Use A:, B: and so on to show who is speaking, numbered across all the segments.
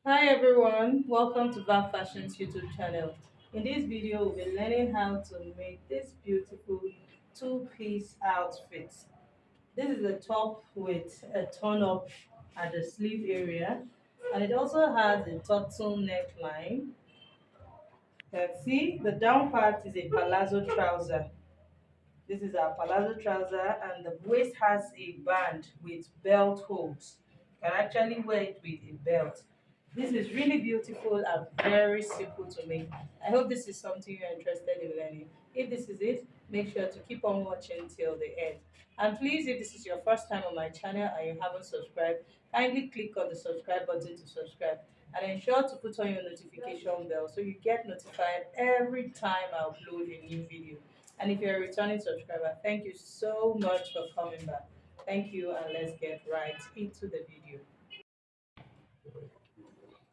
A: Hi everyone, welcome to Val Fashion's YouTube channel. In this video, we'll be learning how to make this beautiful two-piece outfit. This is a top with a turn-up at the sleeve area, and it also has a turtle neckline. You can see the down part is a palazzo trouser. This is our palazzo trouser, and the waist has a band with belt hooks. You can actually wear it with a belt. This is really beautiful and very simple to make. I hope this is something you're interested in learning. If this is it, make sure to keep on watching till the end. And please, if this is your first time on my channel and you haven't subscribed, kindly click on the subscribe button to subscribe and ensure to put on your notification bell so you get notified every time I upload a new video. And if you're a returning subscriber, thank you so much for coming back. Thank you, and let's get right into the video.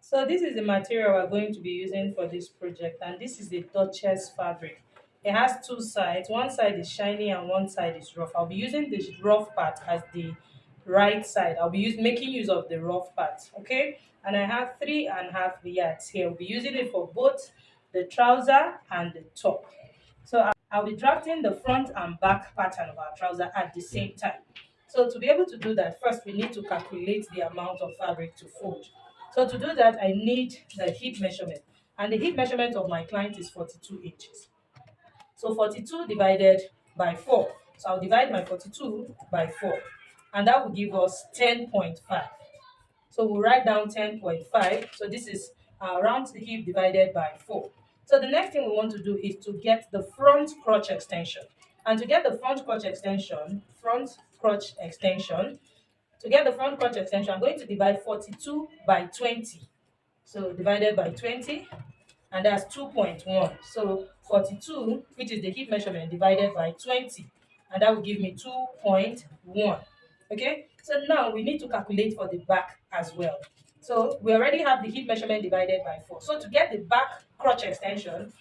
A: So this is the material we're going to be using for this project, and this is the Duchess fabric. It has two sides. One side is shiny and one side is rough. I'll be using the rough part as the right side. I'll be making use of the rough part, okay? And I have 3.5 yards here. I'll be using it for both the trouser and the top. So I'll be drafting the front and back pattern of our trouser at the same time. So to be able to do that, first we need to calculate the amount of fabric to fold. So to do that, I need the hip measurement. And the hip measurement of my client is 42 inches. So 42 divided by 4. So I'll divide my 42 by 4. And that will give us 10.5. So we'll write down 10.5. So this is round hip divided by 4. So the next thing we want to do is to get the front crotch extension. And to get the front crotch extension, to get the front crotch extension, I'm going to divide 42 by 20. So divided by 20, and that's 2.1. So 42, which is the hip measurement, divided by 20, and that will give me 2.1. Okay, so now we need to calculate for the back as well. So we already have the hip measurement divided by 4. So to get the back crotch extension,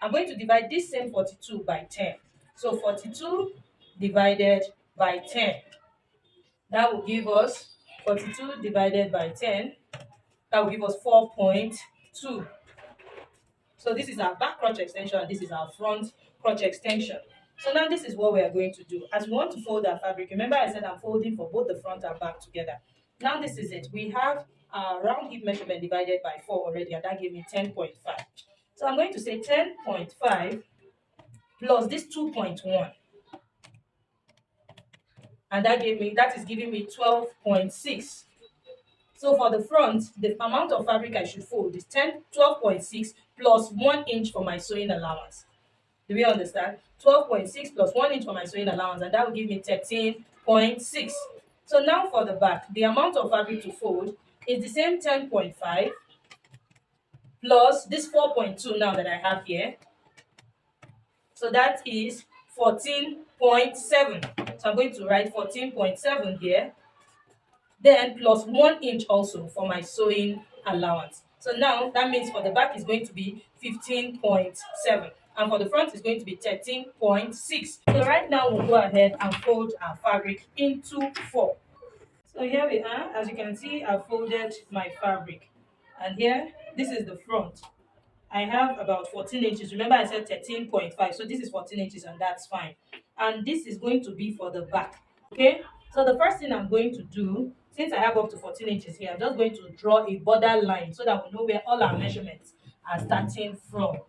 A: I'm going to divide this same 42 by 10. So 42 divided by 10. That will give us 42 divided by 10. That will give us 4.2. So this is our back crotch extension and this is our front crotch extension. So now this is what we are going to do. As we want to fold our fabric, remember I said I'm folding for both the front and back together. Now this is it. We have our round hip measurement divided by 4 already, and that gave me 10.5. So I'm going to say 10.5 plus this 2.1. And that is giving me 12.6. So for the front, the amount of fabric I should fold is 12.6 plus 1 inch for my sewing allowance. Do we understand? 12.6 plus 1 inch for my sewing allowance, and that will give me 13.6. So now for the back, the amount of fabric to fold is the same 10.5 plus this 4.2 now that I have here. So that is 14.7. So I'm going to write 14.7 here. Then plus 1 inch also for my sewing allowance. So now that means for the back is going to be 15.7 and for the front is going to be 13.6. So right now we'll go ahead and fold our fabric into 4. So here we are. As you can see, I folded my fabric, and here this is the front. I have about 14 inches. Remember I said 13.5, so this is 14 inches and that's fine. And this is going to be for the back, okay? So the first thing I'm going to do, since I have up to 14 inches here, I'm just going to draw a border line so that we know where all our measurements are starting from.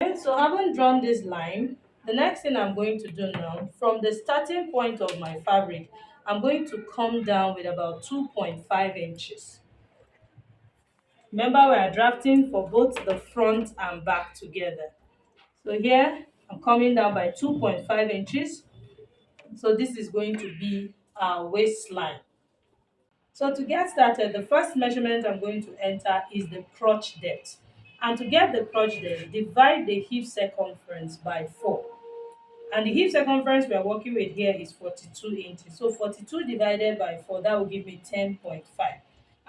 A: Okay, so having drawn this line, the next thing I'm going to do now, from the starting point of my fabric, I'm going to come down with about 2.5 inches. Remember, we are drafting for both the front and back together. So here, I'm coming down by 2.5 inches. So this is going to be our waistline. So to get started, the first measurement I'm going to enter is the crotch depth. And to get the crotch depth, divide the hip circumference by 4. And the hip circumference we are working with here is 42 inches. So 42 divided by 4, that will give me 10.5.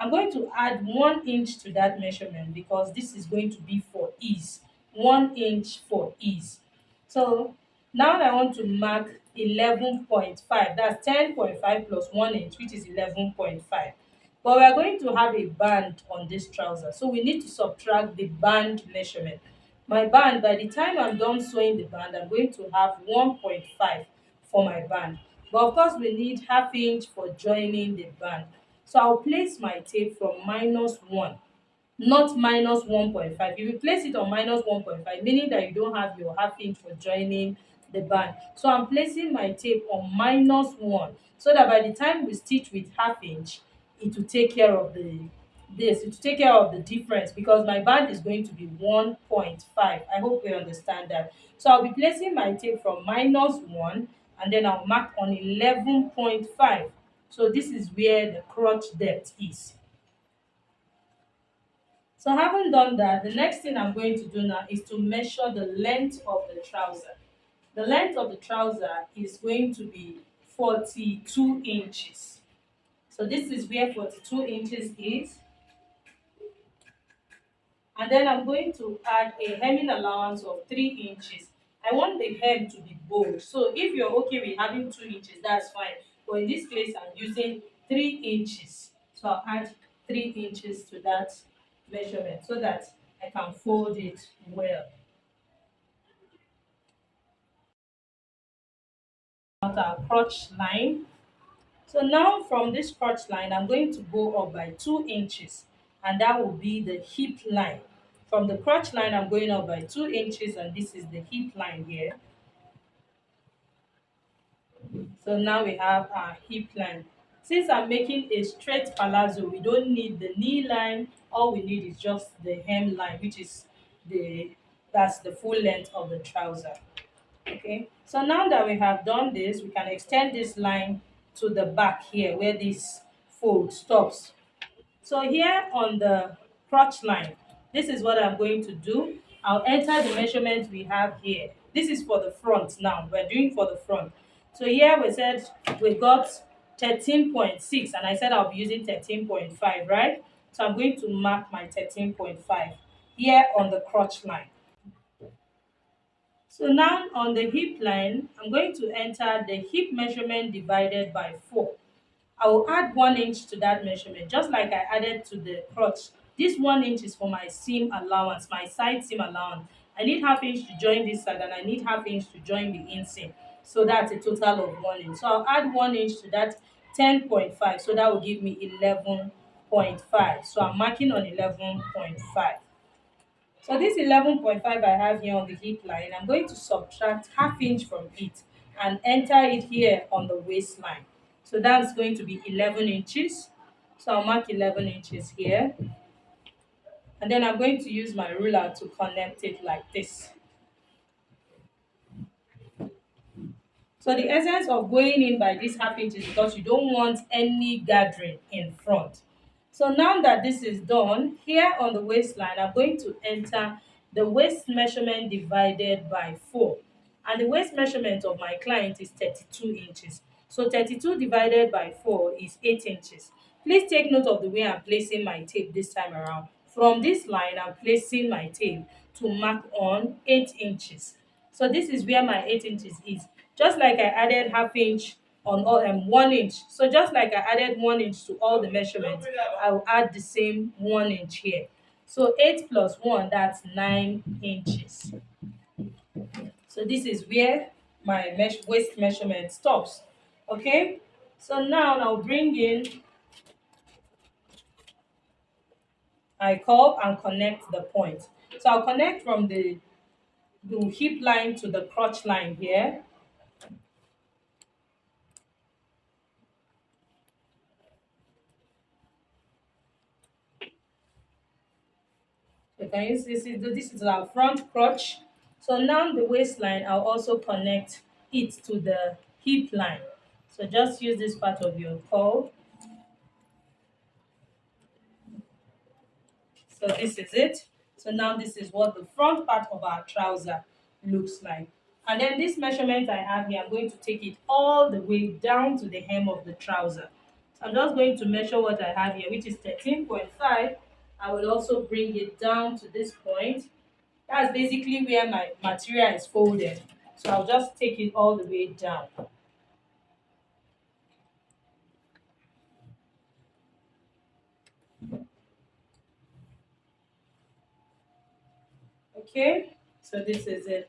A: I'm going to add 1 inch to that measurement because this is going to be for ease. 1 inch for ease. So now that I want to mark 11.5. That's 10.5 plus 1 inch, which is 11.5. But we are going to have a band on this trouser, so we need to subtract the band measurement. My band, by the time I'm done sewing the band, I'm going to have 1.5 for my band. But of course, we need half inch for joining the band. So I'll place my tape from -1, not -1.5. If you place it on -1.5, meaning that you don't have your half inch for joining the band. So I'm placing my tape on -1, so that by the time we stitch with half inch, it will take care of the difference, because my band is going to be 1.5. I hope you understand that. So I'll be placing my tape from -1, and then I'll mark on 11.5. So this is where the crotch depth is. So having done that, the next thing I'm going to do now is to measure the length of the trouser. The length of the trouser is going to be 42 inches. So this is where 42 inches is. And then I'm going to add a hemming allowance of 3 inches. I want the hem to be bold. So if you're okay with having 2 inches, that's fine. But in this case, I'm using 3 inches. So I'll add 3 inches to that measurement so that I can fold it well. Out our crotch line. So now from this crotch line, I'm going to go up by 2 inches, and that will be the hip line. From the crotch line, I'm going up by 2 inches, and this is the hip line here. So now we have our hip line. Since I'm making a straight palazzo, we don't need the knee line. All we need is just the hem line, which is that's the full length of the trouser. Okay, so now that we have done this, we can extend this line to the back here where this fold stops. So here on the crotch line, this is what I'm going to do. I'll enter the measurement we have here. This is for the front now. We're doing for the front. So here we said we got 13.6, and I said I'll be using 13.5, right? So I'm going to mark my 13.5 here on the crotch line. So now on the hip line, I'm going to enter the hip measurement divided by 4. I will add 1 inch to that measurement, just like I added to the crotch. This 1 inch is for my seam allowance, my side seam allowance. I need half inch to join this side, and I need half inch to join the inseam. So that's a total of 1 inch. So I'll add 1 inch to that 10.5. So that will give me 11.5. So I'm marking on 11.5. So this 11.5 I have here on the hip line, I'm going to subtract half inch from it and enter it here on the waistline. So that's going to be 11 inches. So I'll mark 11 inches here. And then I'm going to use my ruler to connect it like this. So the essence of going in by this half inch is because you don't want any gathering in front. So now that this is done, here on the waistline, I'm going to enter the waist measurement divided by 4. And the waist measurement of my client is 32 inches. So 32 divided by 4 is 8 inches. Please take note of the way I'm placing my tape this time around. From this line, I'm placing my tape to mark on 8 inches. So this is where my 8 inches is. Just like I added half inch on all 1 inch. So just like I added 1 inch to all the measurements, I will add the same 1 inch here. So 8 plus 1, that's 9 inches. So this is where my waist measurement stops. Okay? So now I'll bring in my curve and connect the point. So I'll connect from the hip line to the crotch line here. So can you see this is our front crotch. So now the waistline, I'll also connect it to the hip line. So just use this part of your curve. So this is it. So now this is what the front part of our trouser looks like. And then this measurement I have here, I'm going to take it all the way down to the hem of the trouser. So I'm just going to measure what I have here, which is 13.5. I will also bring it down to this point. That's basically where my material is folded. So I'll just take it all the way down. Okay, so this is it.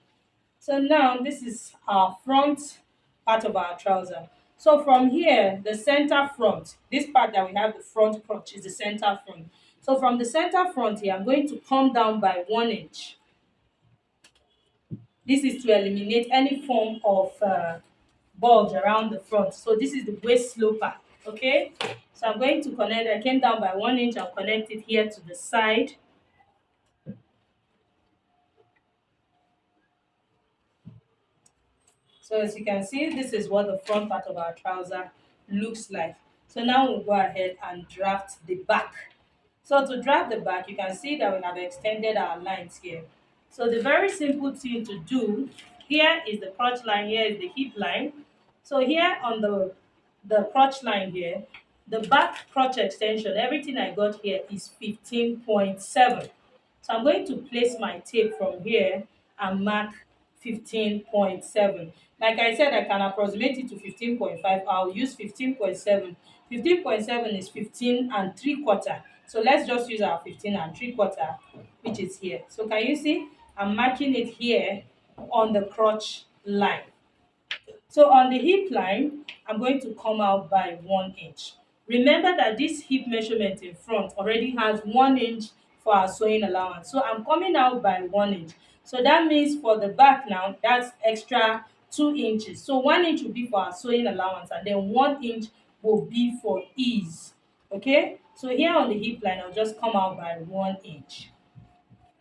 A: So now this is our front part of our trouser. So from here, the center front, this part that we have the front crotch is the center front. So from the center front here, I'm going to come down by 1 inch. This is to eliminate any form of bulge around the front. So this is the waist sloper, okay? So I'm going to connect, I came down by 1 inch, I'll connect it here to the side. So as you can see, this is what the front part of our trouser looks like. So now we'll go ahead and draft the back. So to draft the back, you can see that we have extended our lines here. So the very simple thing to do, here is the crotch line, here is the hip line. So here on the crotch line here, the back crotch extension, everything I got here is 15.7. So I'm going to place my tape from here and mark 15.7. Like I said, I can approximate it to 15.5. I'll use 15.7. 15.7 is 15 3/4. So let's just use our 15 3/4, which is here. So can you see? I'm marking it here on the crotch line. So on the hip line, I'm going to come out by 1 inch. Remember that this hip measurement in front already has 1 inch for our sewing allowance. So I'm coming out by 1 inch. So that means for the back now, that's extra 2 inches. So 1 inch will be for our sewing allowance, and then 1 inch will be for ease. Okay? So here on the hip line, I'll just come out by 1 inch.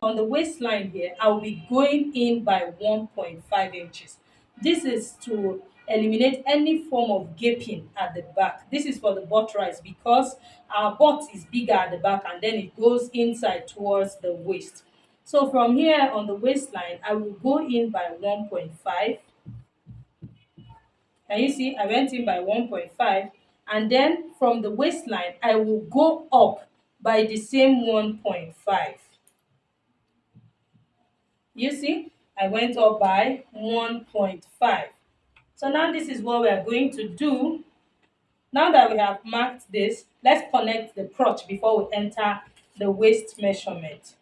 A: On the waistline here, I'll be going in by 1.5 inches. This is to eliminate any form of gaping at the back. This is for the butt rise because our butt is bigger at the back and then it goes inside towards the waist. So from here on the waistline, I will go in by 1.5. Can you see? I went in by 1.5, and then from the waistline, I will go up by the same 1.5. You see, I went up by 1.5. So now this is what we are going to do. Now that we have marked this, let's connect the crotch before we enter the waist measurement.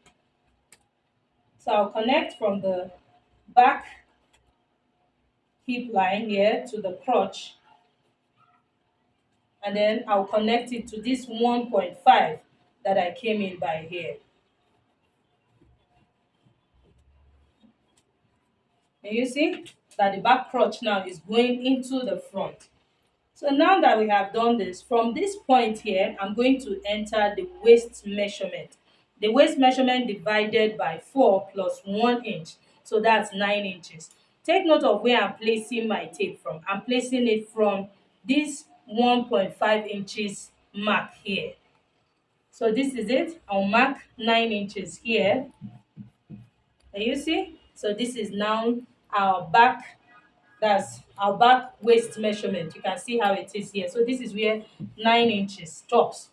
A: So I'll connect from the back hip line here to the crotch, and then I'll connect it to this 1.5 that I came in by here. And you see that the back crotch now is going into the front. So now that we have done this, from this point here, I'm going to enter the waist measurement. The waist measurement divided by 4 plus 1 inch. So that's 9 inches. Take note of where I'm placing my tape from. I'm placing it from this 1.5 inches mark here. So this is it. I'll mark 9 inches here. Can you see? So this is now our back, that's our back waist measurement. You can see how it is here. So this is where 9 inches stops.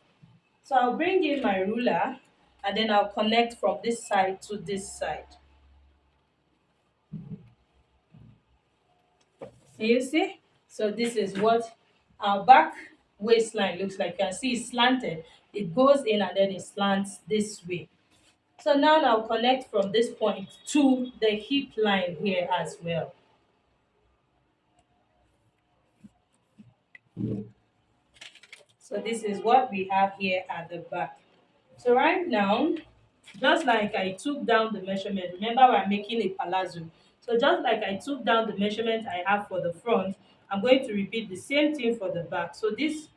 A: So I'll bring in my ruler and then I'll connect from this side to this side. Can you see? So this is what our back waistline looks like. You can see it's slanted. It goes in and then it slants this way. So now I'll connect from this point to the hip line here as well. So this is what we have here at the back. So right now, just like I took down the measurement, remember we're making a palazzo. So just like I took down the measurement I have for the front, I'm going to repeat the same thing for the back. So this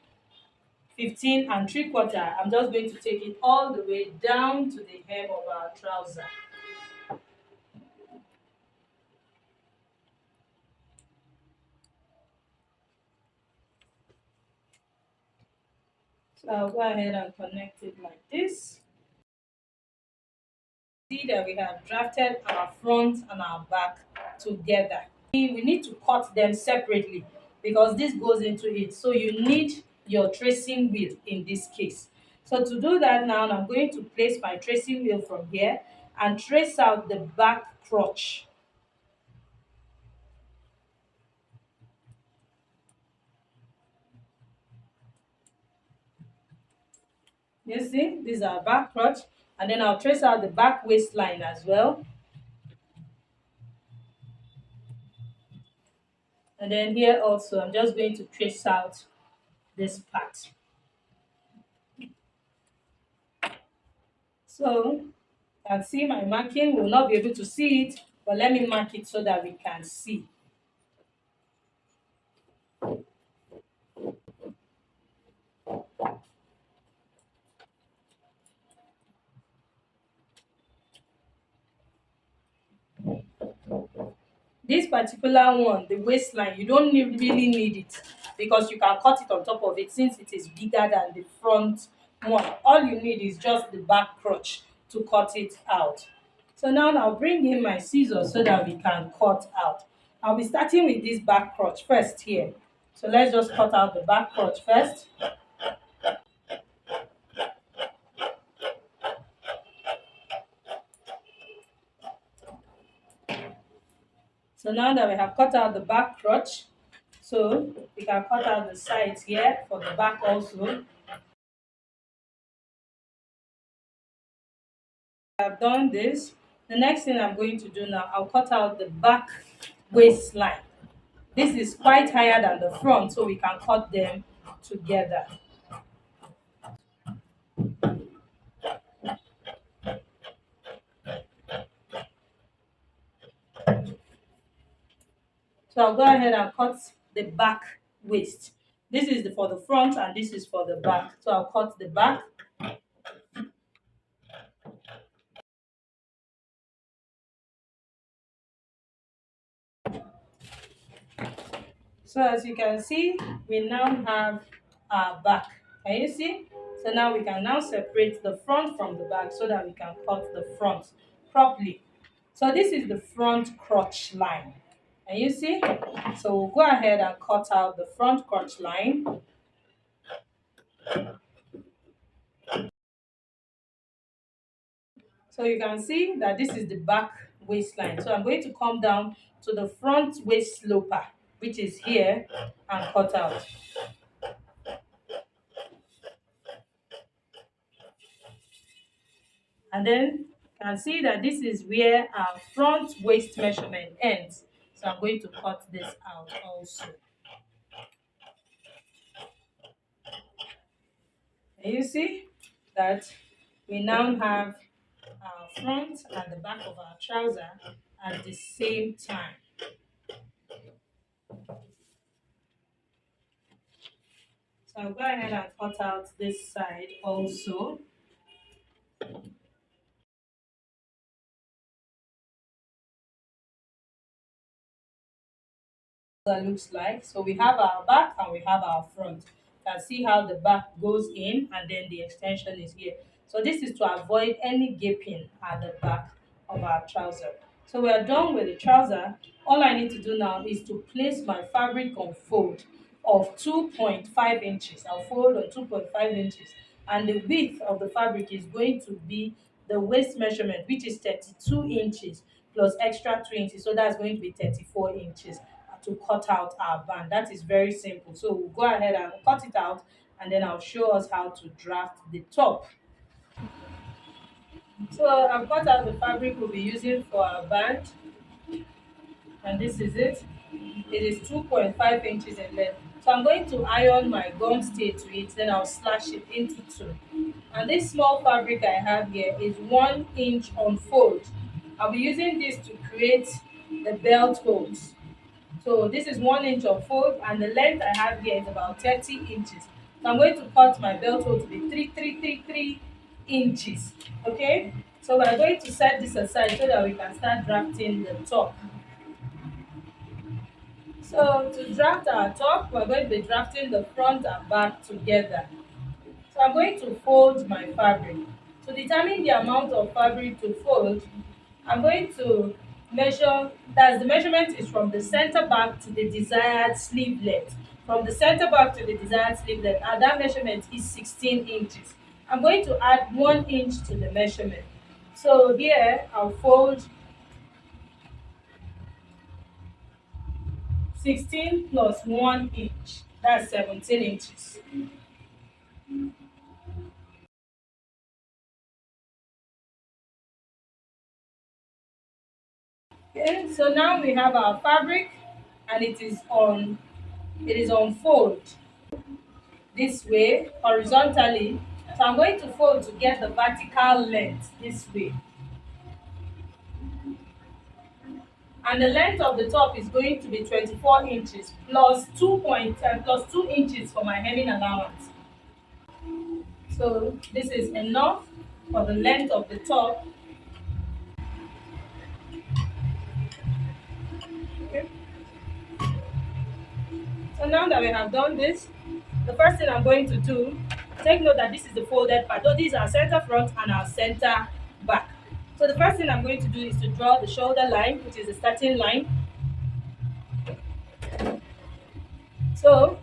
A: 15 3/4, I'm just going to take it all the way down to the hem of our trouser. So I'll go ahead and connect it like this. See that we have drafted our front and our back together. We need to cut them separately because this goes into it. So you need your tracing wheel in this case. So to do that now, I'm going to place my tracing wheel from here and trace out the back crotch. You see, this is our back crotch, and then I'll trace out the back waistline as well. And then here also, I'm just going to trace out this part. So you can see my marking. We'll not be able to see it, but let me mark it so that we can see. This particular one, the waistline, you don't really need it because you can cut it on top of it since it is bigger than the front one. All you need is just the back crotch to cut it out. So now I'll bring in my scissors so that we can cut out. I'll be starting with this back crotch first here. So let's just cut out the back crotch first. So now that we have cut out the back crotch, so we can cut out the sides here for the back also. I've done this. The next thing I'm going to do now, I'll cut out the back waistline. This is quite higher than the front, so we can cut them together. So I'll go ahead and cut the back waist. This is for the front and this is for the back. So I'll cut the back. So as you can see, we now have our back. Can you see? So now we can now separate the front from the back so that we can cut the front properly. So this is the front crotch line. Can you see? So we'll go ahead and cut out the front crotch line. So you can see that this is the back waistline. So I'm going to come down to the front waist sloper, which is here, and cut out. And then you can see that this is where our front waist measurement ends. So I'm going to cut this out also. And you see that we now have our front and the back of our trouser at the same time. So I'll go ahead and cut out this side also. That looks like. So we have our back and we have our front. You can see how the back goes in and then the extension is here. So this is to avoid any gaping at the back of our trouser. So we are done with the trouser. All I need to do now is to place my fabric on fold of 2.5 inches. I'll fold on 2.5 inches, and the width of the fabric is going to be the waist measurement, which is 32 inches plus extra 2 inches. So that's going to be 34 inches to cut out our band. That is very simple. So we'll go ahead and cut it out, and then I'll show us how to draft the top. So I've cut out the fabric we'll be using for our band, and this is it. It is 2.5 inches in length. So I'm going to iron my gum stay to it, then I'll slash it into two. And this small fabric I have here is 1 inch on fold. I'll be using this to create the belt holes. So this is 1 inch of fold, and the length I have here is about 30 inches. So I'm going to cut my belt hole to be 3 inches. Okay? So we're going to set this aside so that we can start drafting the top. So to draft our top, we're going to be drafting the front and back together. So I'm going to fold my fabric. To determine the amount of fabric to fold, I'm going to measure, that's the measurement is from the center back to the desired sleeve length. From the center back to the desired sleeve length, and that measurement is 16 inches. I'm going to add 1 inch to the measurement. So here I'll fold 16 plus 1 inch, that's 17 inches. Okay, so now we have our fabric and it is on fold this way horizontally. So I'm going to fold to get the vertical length this way. And the length of the top is going to be 24 inches plus 2 inches for my hemming allowance. So this is enough for the length of the top. Okay. So now that we have done this, the first thing I'm going to do, take note that this is the folded part. Though these are center front and our center back. So the first thing I'm going to do is to draw the shoulder line, which is the starting line. So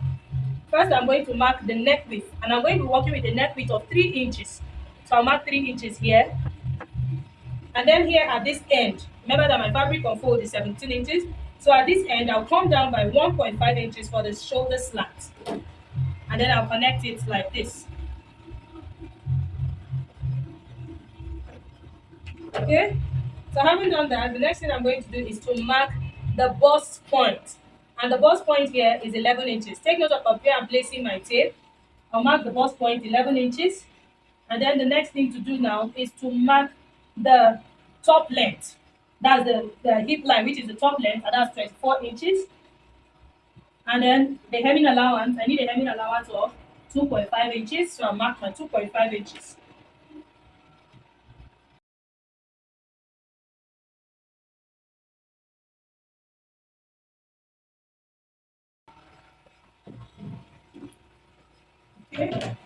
A: first I'm going to mark the neck width, and I'm going to be working with a neck width of 3 inches. So I'll mark 3 inches here. And then here at this end, remember that my fabric on fold is 17 inches. So at this end, I'll come down by 1.5 inches for the shoulder slant. And then I'll connect it like this. Okay? So having done that, the next thing I'm going to do is to mark the bust point. And the bust point here is 11 inches. Take note of where I'm placing my tape. I'll mark the bust point 11 inches. And then the next thing to do now is to mark the top length. That's the hip line, which is the top length, and that's 24 inches. And then the hemming allowance, I need a hemming allowance of 2.5 inches. So I'll mark my 2.5 inches. Okay.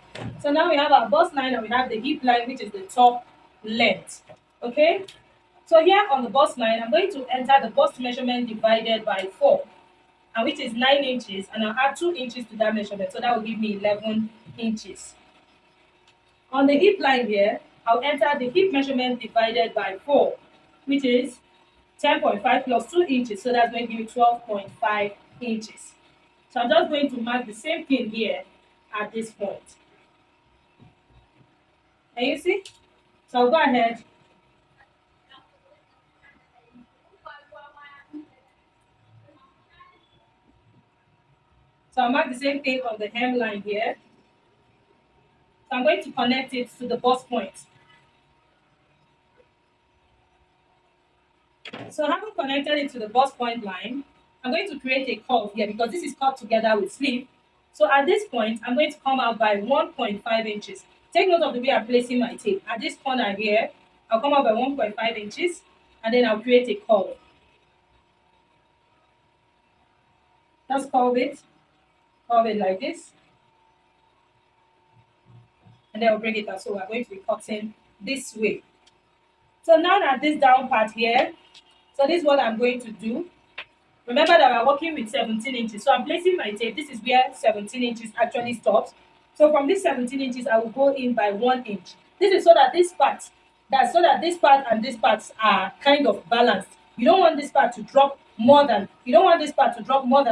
A: So now we have our bust line and we have the hip line, which is the top length. Okay. So here on the bust line, I'm going to enter the bust measurement divided by 4, and which is 9 inches, and I'll add 2 inches to that measurement. So that will give me 11 inches. On the hip line here, I'll enter the hip measurement divided by 4, which is 10.5 plus 2 inches. So that's going to give me 12.5 inches. So I'm just going to mark the same thing here at this point. Can you see? So I'll go ahead. So I'll mark the same thing on the hemline here. So I'm going to connect it to the bust point. So having connected it to the bust point line, I'm going to create a curve here because this is cut together with sleeve. So at this point, I'm going to come out by 1.5 inches. Take note of the way I'm placing my tape. At this corner here, I'll come out by 1.5 inches, and then I'll create a curve. Just curve it like this, and then I'll bring it out. So we're going to be cutting this way. So now that this down part here, so this is what I'm going to do. Remember that we're working with 17 inches. So I'm placing my tape. This is where 17 inches actually stops. So from this 17 inches, I will go in by 1 inch. This is so that this part, and this part are kind of balanced. You don't want this part to drop more than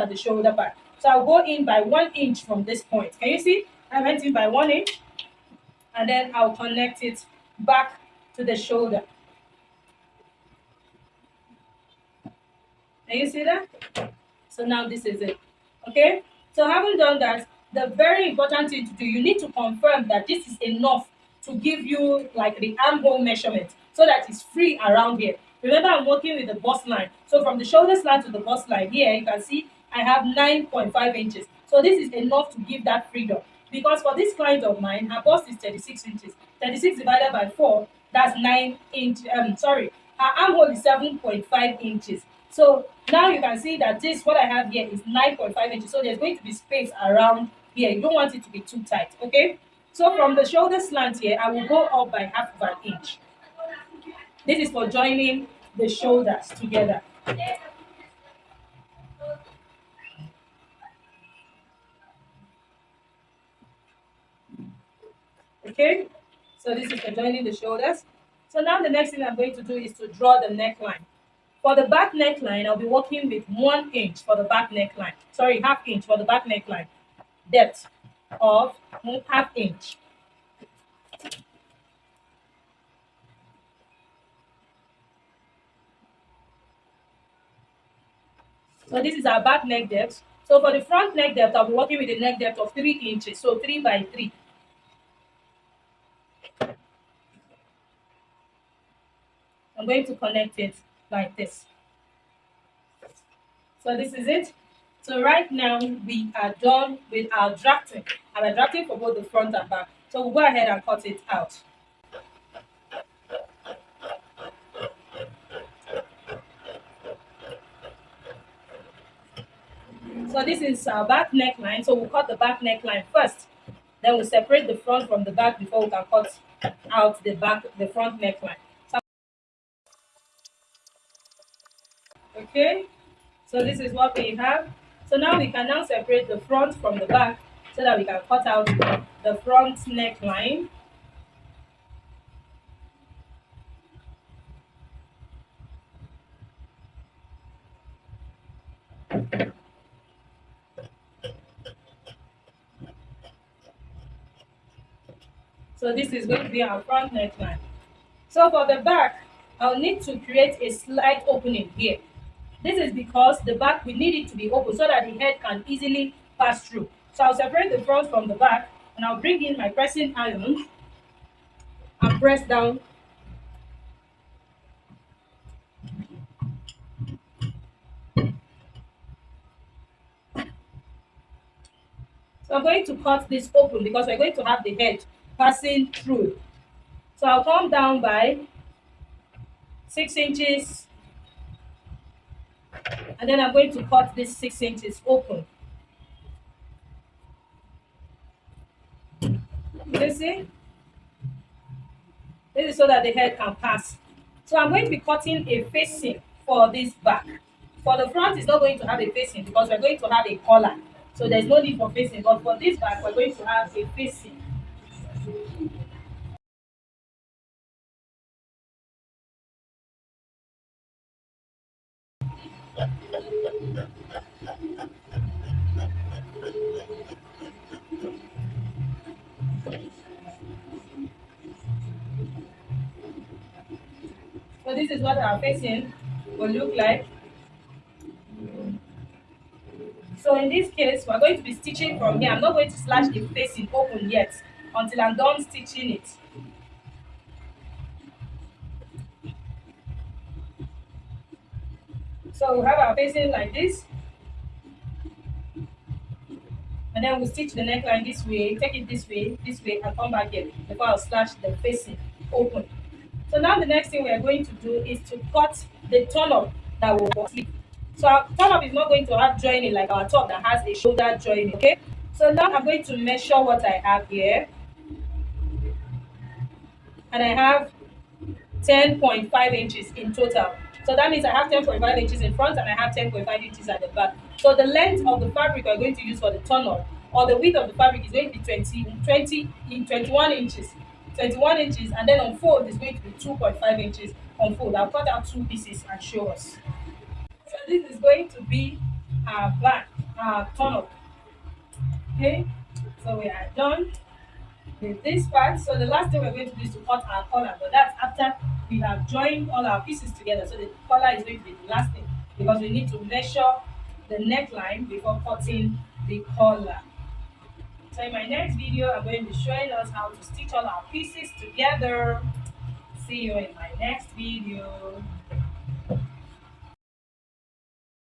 A: the shoulder part. So I'll go in by 1 inch from this point. Can you see? I went in by 1 inch, and then I'll connect it back to the shoulder. Can you see that? So now this is it. Okay? So having done that, the very important thing to do, you need to confirm that this is enough to give you like the armhole measurement so that it's free around here. Remember, I'm working with the bust line. So from the shoulder slant to the bust line here, you can see I have 9.5 inches. So this is enough to give that freedom. Because for this client of mine, her bust is 36 inches. 36 divided by 4, that's 9 inch. Sorry, her armhole is 7.5 inches. So now you can see that this, what I have here is 9.5 inches. So there's going to be space around here. You don't want it to be too tight, okay? So from the shoulder slant here, I will go up by half of an inch. This is for joining the shoulders together. Okay? So this is for joining the shoulders. So now the next thing I'm going to do is to draw the neckline. For the back neckline, I'll be working with 1 inch for the back neckline. Sorry, half inch for the back neckline. Depth of half inch. So this is our back neck depth. So for the front neck depth, I'll be working with a neck depth of 3 inches. So 3 by 3. I'm going to connect it like this. So this is it. So right now we are done with our drafting. And we're drafting for both the front and back. So we'll go ahead and cut it out. So this is our back neckline. So we'll cut the back neckline first. Then we'll separate the front from the back before we can cut out the front neckline. So, okay. So this is what we have. So now we can now separate the front from the back so that we can cut out the front neckline. So this is going to be our front neckline. So for the back, I'll need to create a slight opening here. This is because the back, we need it to be open so that the head can easily pass through. So I'll separate the front from the back and I'll bring in my pressing iron and press down. So I'm going to cut this open because we're going to have the head passing through. So I'll come down by 6 inches and then I'm going to cut this 6 inches open. You see? This is so that the head can pass. So I'm going to be cutting a facing for this back. For the front, it's not going to have a facing because we're going to have a collar. So there's no need for facing. But for this back, we're going to have a facing. So this is what our facing will look like. So in this case, we're going to be stitching from here. I'm not going to slash the facing open yet until I'm done stitching it. So we have our facing like this. And then we'll stitch the neckline this way, take it this way, and come back here before I'll slash the facing open. So now the next thing we are going to do is to cut the turn up that will go sleeve. So our turn up is not going to have joining like our top that has a shoulder joining, okay? So now I'm going to measure what I have here. And I have 10.5 inches in total. So that means I have 10.5 inches in front and I have 10.5 inches at the back. So the length of the fabric we're going to use for the turn-up or the width of the fabric is going to be 21 inches. 21 inches, and then on fold is going to be 2.5 inches on fold. I'll cut out 2 pieces and show us. So this is going to be our back, our turn-up. Okay, so we are done with this part. So the last thing we're going to do is to cut our collar, but that's after we have joined all our pieces together. So the collar is going to be the last thing because we need to measure the neckline before cutting the collar. So in my next video, I'm going to be showing us how to stitch all our pieces together. See you in my next video.